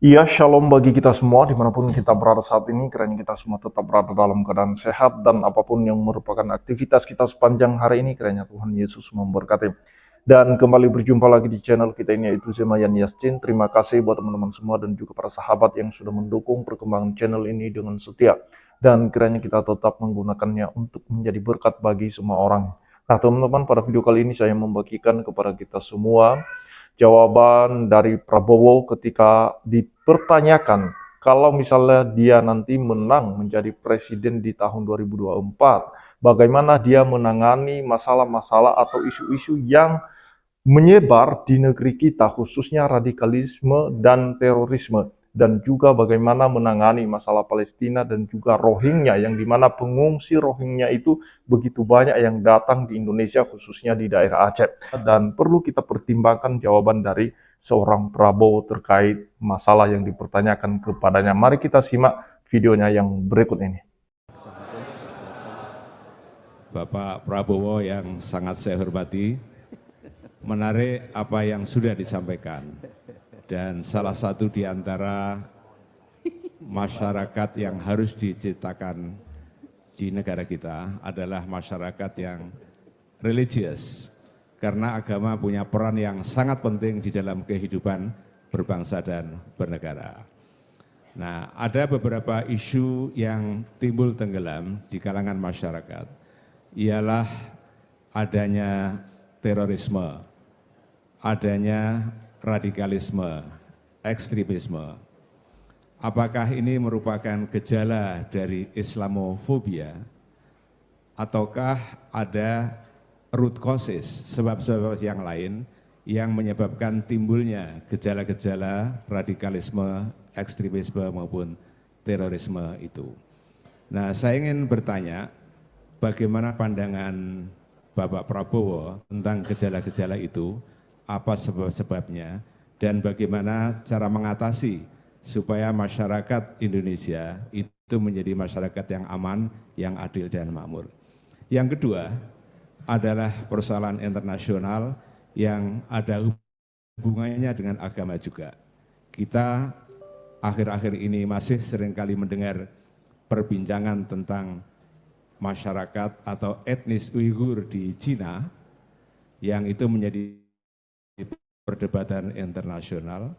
Iya, shalom bagi kita semua dimanapun kita berada saat ini. Kiranya kita semua tetap berada dalam keadaan sehat dan apapun yang merupakan aktivitas kita sepanjang hari ini, kiranya Tuhan Yesus memberkati. Dan kembali berjumpa lagi di channel kita ini, yaitu Zemayan Yastin. Terima kasih buat teman-teman semua dan juga para sahabat yang sudah mendukung perkembangan channel ini dengan setia. Dan kiranya kita tetap menggunakannya untuk menjadi berkat bagi semua orang. Nah teman-teman, pada video kali ini saya membagikan kepada kita semua jawaban dari Prabowo ketika dipertanyakan kalau misalnya dia nanti menang menjadi presiden di tahun 2024, bagaimana dia menangani masalah-masalah atau isu-isu yang menyebar di negeri kita, khususnya radikalisme dan terorisme, dan juga bagaimana menangani masalah Palestina dan juga Rohingya, yang dimana pengungsi Rohingya itu begitu banyak yang datang di Indonesia, khususnya di daerah Aceh. Dan perlu kita pertimbangkan jawaban dari seorang Prabowo terkait masalah yang dipertanyakan kepadanya. Mari kita simak videonya yang berikut ini. Bapak Prabowo yang sangat saya hormati, menarik apa yang sudah disampaikan, dan salah satu di antara masyarakat yang harus diciptakan di negara kita adalah masyarakat yang religius, karena agama punya peran yang sangat penting di dalam kehidupan berbangsa dan bernegara. Nah, ada beberapa isu yang timbul tenggelam di kalangan masyarakat, ialah adanya terorisme, adanya radikalisme, ekstremisme. Apakah ini merupakan gejala dari Islamofobia, ataukah ada root causes, sebab-sebab yang lain yang menyebabkan timbulnya gejala-gejala radikalisme, ekstremisme maupun terorisme itu. Nah, saya ingin bertanya, bagaimana pandangan Bapak Prabowo tentang gejala-gejala itu, apa sebab-sebabnya, dan bagaimana cara mengatasi supaya masyarakat Indonesia itu menjadi masyarakat yang aman, yang adil dan makmur. Yang kedua adalah persoalan internasional yang ada hubungannya dengan agama juga. Kita akhir-akhir ini masih seringkali mendengar perbincangan tentang masyarakat atau etnis Uighur di Cina, yang itu menjadi perdebatan internasional.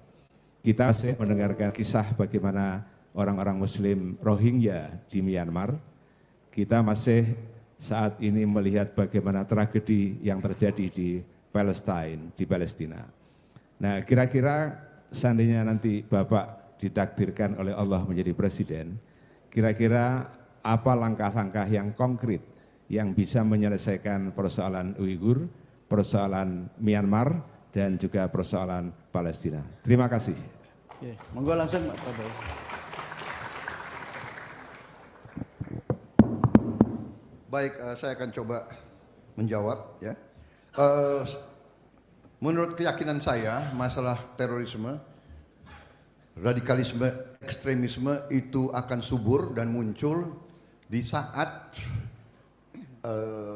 Kita masih mendengarkan kisah bagaimana orang-orang Muslim Rohingya di Myanmar. Kita masih saat ini melihat bagaimana tragedi yang terjadi di Palestina. Nah, kira-kira seandainya nanti Bapak ditakdirkan oleh Allah menjadi presiden, kira-kira apa langkah-langkah yang konkret yang bisa menyelesaikan persoalan Uighur, persoalan Myanmar, dan juga persoalan Palestina. Terima kasih. Oke, monggo langsung Pak Prabowo. Baik, saya akan coba menjawab ya. Menurut keyakinan saya, masalah terorisme, radikalisme, ekstremisme itu akan subur dan muncul di saat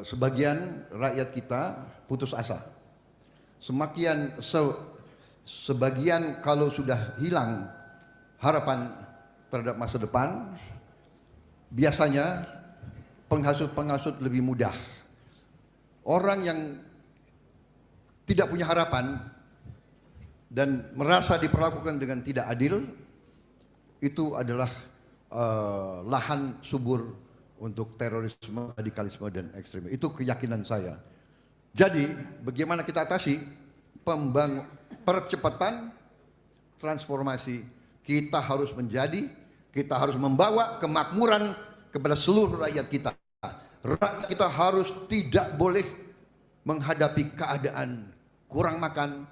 sebagian rakyat kita putus asa. Sebagian kalau sudah hilang harapan terhadap masa depan, biasanya penghasut-penghasut lebih mudah. Orang yang tidak punya harapan dan merasa diperlakukan dengan tidak adil, itu adalah lahan subur untuk terorisme, radikalisme, dan ekstremisme. Itu keyakinan saya. Jadi, bagaimana kita atasi percepatan transformasi? Kita harus membawa kemakmuran kepada seluruh rakyat kita. Rakyat kita harus tidak boleh menghadapi keadaan kurang makan,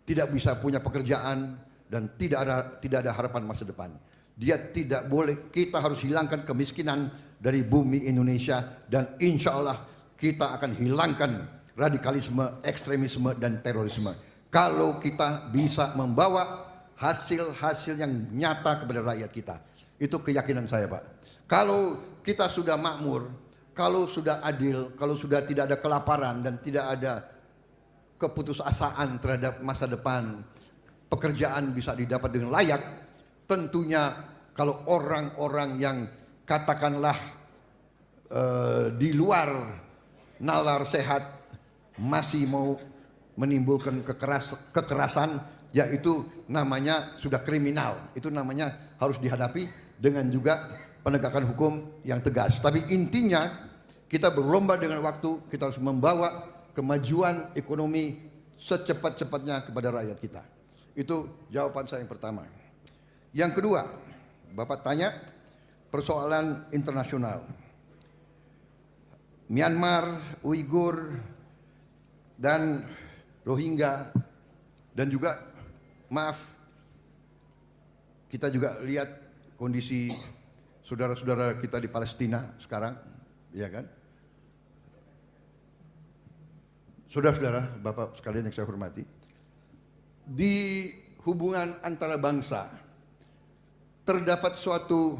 tidak bisa punya pekerjaan, dan tidak ada harapan masa depan. Dia tidak boleh, kita harus hilangkan kemiskinan dari bumi Indonesia, dan insya Allah kita akan hilangkan radikalisme, ekstremisme, dan terorisme. Kalau kita bisa membawa hasil-hasil yang nyata kepada rakyat kita. Itu keyakinan saya, Pak. Kalau kita sudah makmur, kalau sudah adil, kalau sudah tidak ada kelaparan dan tidak ada keputusasaan terhadap masa depan, pekerjaan bisa didapat dengan layak, tentunya kalau orang-orang yang katakanlah di luar nalar sehat masih mau menimbulkan kekerasan, yaitu namanya sudah kriminal. Itu namanya harus dihadapi dengan juga penegakan hukum yang tegas. Tapi intinya kita berlomba dengan waktu, kita harus membawa kemajuan ekonomi secepat-cepatnya kepada rakyat kita. Itu jawaban saya yang pertama. Yang kedua, Bapak tanya persoalan internasional. Myanmar, Uighur, dan Rohingya, dan juga maaf, kita juga lihat kondisi saudara-saudara kita di Palestina sekarang, ya kan? Saudara-saudara, Bapak sekalian yang saya hormati, di hubungan antara bangsa terdapat suatu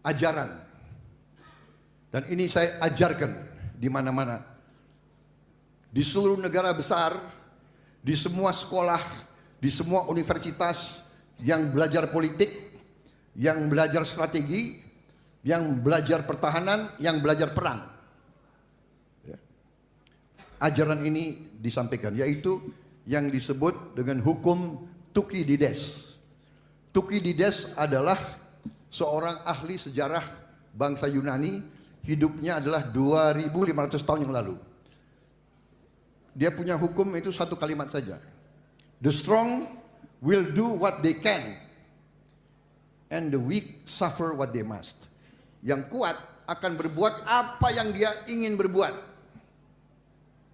ajaran, dan ini saya ajarkan di mana-mana, di seluruh negara besar, di semua sekolah, di semua universitas yang belajar politik, yang belajar strategi, yang belajar pertahanan, yang belajar perang. Ajaran ini disampaikan, yaitu yang disebut dengan hukum Thukydides. Thukydides adalah seorang ahli sejarah bangsa Yunani, hidupnya adalah 2500 tahun yang lalu. Dia punya hukum itu satu kalimat saja. The strong will do what they can, and the weak suffer what they must. Yang kuat akan berbuat apa yang dia ingin berbuat.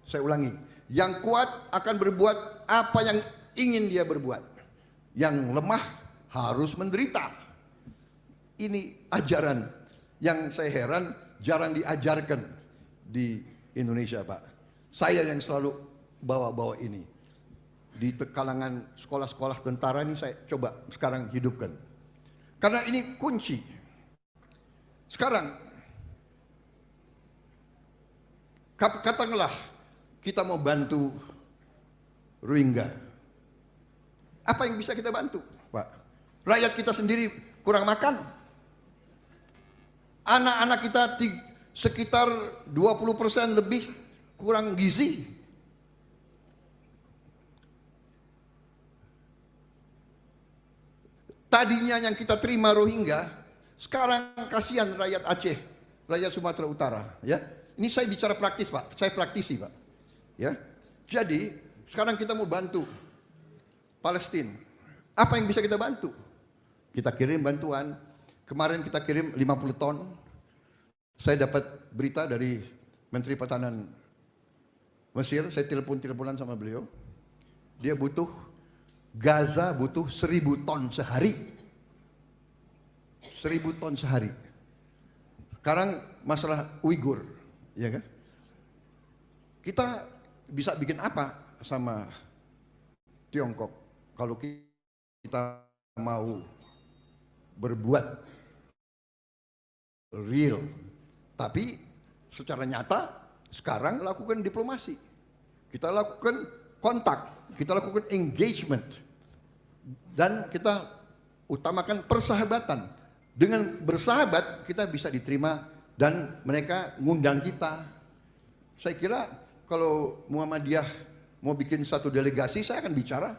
Saya ulangi, yang kuat akan berbuat apa yang ingin dia berbuat. Yang lemah harus menderita. Ini ajaran yang saya heran jarang diajarkan di Indonesia, Pak. Saya yang selalu bawa-bawa ini. Di kalangan sekolah-sekolah tentara ini saya coba sekarang hidupkan. Karena ini kunci. Sekarang, katakanlah kita mau bantu Rohingya. Apa yang bisa kita bantu, Pak? Rakyat kita sendiri kurang makan. Anak-anak kita sekitar 20% lebih kurang gizi. Tadinya yang kita terima Rohingya, sekarang kasihan rakyat Aceh, rakyat Sumatera Utara, ya. Ini saya bicara praktis, Pak. Saya praktisi, Pak. Ya. Jadi, sekarang kita mau bantu Palestina. Apa yang bisa kita bantu? Kita kirim bantuan. Kemarin kita kirim 50 ton. Saya dapat berita dari Menteri Pertahanan Mesir, saya teleponan sama beliau. Dia butuh, Gaza butuh 1000 ton sehari. 1000 ton sehari. Sekarang masalah Uighur, ya kan? Kita bisa bikin apa sama Tiongkok kalau kita mau berbuat real, tapi secara nyata sekarang lakukan diplomasi, kita lakukan kontak, kita lakukan engagement, dan kita utamakan persahabatan. Dengan bersahabat kita bisa diterima dan mereka ngundang kita. Saya kira kalau Muhammadiyah mau bikin satu delegasi, saya akan bicara,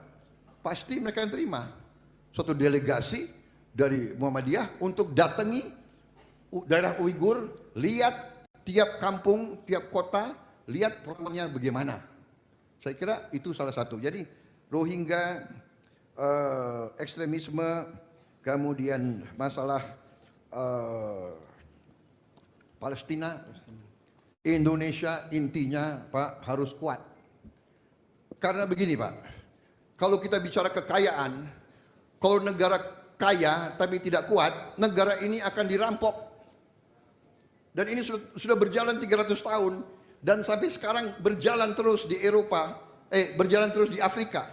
pasti mereka yang terima. Suatu delegasi dari Muhammadiyah untuk datangi daerah Uighur, lihat tiap kampung, tiap kota, lihat programnya bagaimana. Saya kira itu salah satu. Jadi Rohingya, ekstremisme, kemudian masalah Palestina, Indonesia intinya Pak harus kuat. Karena begini Pak, kalau kita bicara kekayaan, kalau negara kaya tapi tidak kuat, negara ini akan dirampok. Dan ini sudah berjalan 300 tahun dan sampai sekarang berjalan terus di Eropa, berjalan terus di Afrika.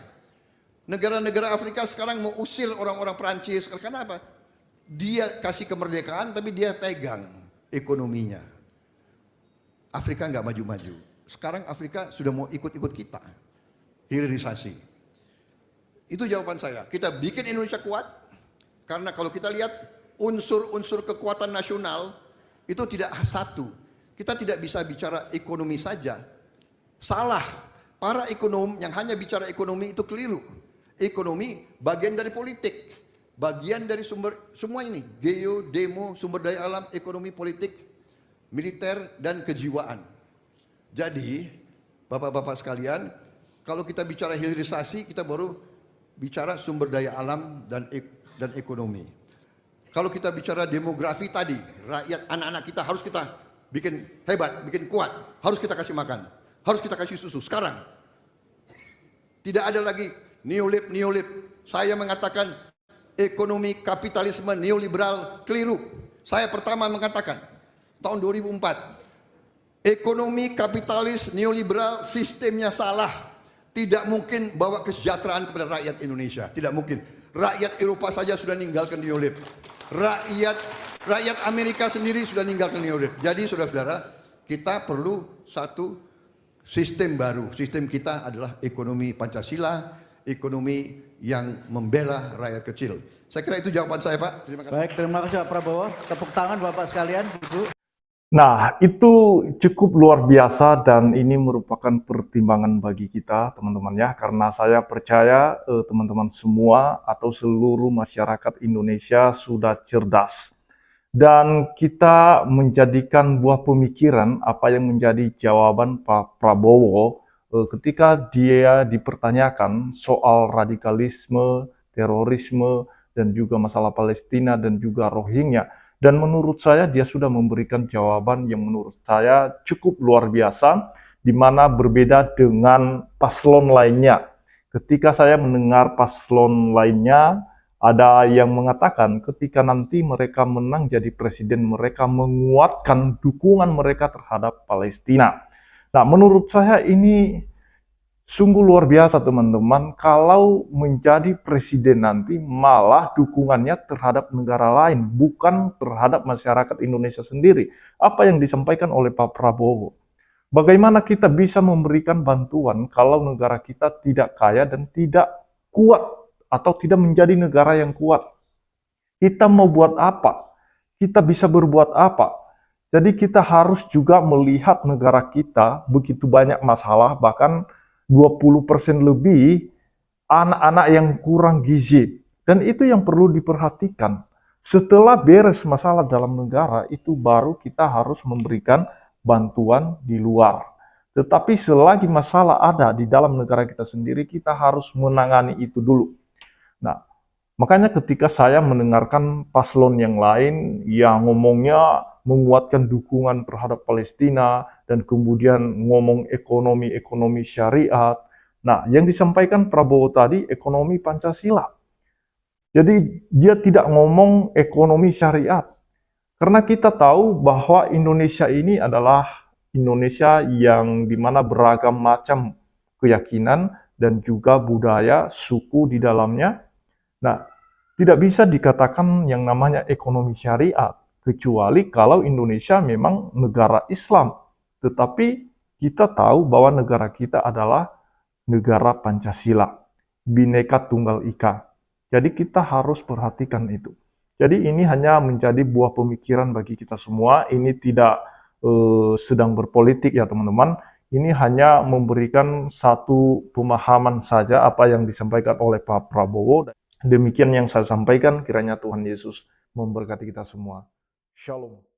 Negara-negara Afrika sekarang mau usir orang-orang Perancis. Karena apa? Dia kasih kemerdekaan tapi dia pegang ekonominya. Afrika nggak maju-maju. Sekarang Afrika sudah mau ikut-ikut kita. Hilirisasi. Itu jawaban saya. Kita bikin Indonesia kuat. Karena kalau kita lihat unsur-unsur kekuatan nasional itu tidak satu. Kita tidak bisa bicara ekonomi saja. Salah. Para ekonom yang hanya bicara ekonomi itu keliru. Ekonomi bagian dari politik. Bagian dari sumber semua ini. Geo, demo, sumber daya alam, ekonomi, politik, militer, dan kejiwaan. Jadi, Bapak-bapak sekalian, kalau kita bicara hilirisasi, kita baru bicara sumber daya alam dan ekonomi. Kalau kita bicara demografi tadi, rakyat anak-anak kita harus kita bikin hebat, bikin kuat, harus kita kasih makan, harus kita kasih susu. Sekarang tidak ada lagi neolib. Saya mengatakan ekonomi kapitalisme neoliberal keliru. Saya pertama mengatakan tahun 2004, ekonomi kapitalis neoliberal sistemnya salah. Tidak mungkin bawa kesejahteraan kepada rakyat Indonesia. Tidak mungkin. Rakyat Eropa saja sudah meninggalkan neolib. Rakyat Amerika sendiri sudah meninggalkan neolib. Jadi saudara-saudara, kita perlu satu sistem baru. Sistem kita adalah ekonomi Pancasila, ekonomi yang membela rakyat kecil. Saya kira itu jawaban saya, Pak. Terima kasih. Baik, terima kasih Pak Prabowo. Tepuk tangan Bapak sekalian, Ibu. Nah, itu cukup luar biasa dan ini merupakan pertimbangan bagi kita, teman-teman ya, karena saya percaya teman-teman semua atau seluruh masyarakat Indonesia sudah cerdas. Dan kita menjadikan buah pemikiran apa yang menjadi jawaban Pak Prabowo ketika dia dipertanyakan soal radikalisme, terorisme, dan juga masalah Palestina dan juga Rohingya. Dan menurut saya dia sudah memberikan jawaban yang menurut saya cukup luar biasa, di mana berbeda dengan paslon lainnya. Ketika saya mendengar paslon lainnya, ada yang mengatakan ketika nanti mereka menang jadi presiden, mereka menguatkan dukungan mereka terhadap Palestina. Nah, menurut saya ini sungguh luar biasa teman-teman, kalau menjadi presiden nanti malah dukungannya terhadap negara lain, bukan terhadap masyarakat Indonesia sendiri. Apa yang disampaikan oleh Pak Prabowo. Bagaimana kita bisa memberikan bantuan kalau negara kita tidak kaya dan tidak kuat, atau tidak menjadi negara yang kuat. Kita mau buat apa? Kita bisa berbuat apa? Jadi kita harus juga melihat negara kita begitu banyak masalah, bahkan 20% lebih anak-anak yang kurang gizi. Dan itu yang perlu diperhatikan. Setelah beres masalah dalam negara, itu baru kita harus memberikan bantuan di luar. Tetapi selagi masalah ada di dalam negara kita sendiri, kita harus menangani itu dulu. Nah, makanya ketika saya mendengarkan paslon yang lain yang ngomongnya menguatkan dukungan terhadap Palestina, dan kemudian ngomong ekonomi syariat. Nah, yang disampaikan Prabowo tadi ekonomi Pancasila. Jadi dia tidak ngomong ekonomi syariat. Karena kita tahu bahwa Indonesia ini adalah Indonesia yang dimana beragam macam keyakinan dan juga budaya, suku di dalamnya. Nah, tidak bisa dikatakan yang namanya ekonomi syariat, kecuali kalau Indonesia memang negara Islam. Tetapi kita tahu bahwa negara kita adalah negara Pancasila, Bhinneka Tunggal Ika. Jadi kita harus perhatikan itu. Jadi ini hanya menjadi buah pemikiran bagi kita semua. Ini tidak sedang berpolitik ya teman-teman. Ini hanya memberikan satu pemahaman saja apa yang disampaikan oleh Pak Prabowo. Demikian yang saya sampaikan, kiranya Tuhan Yesus memberkati kita semua. Shalom.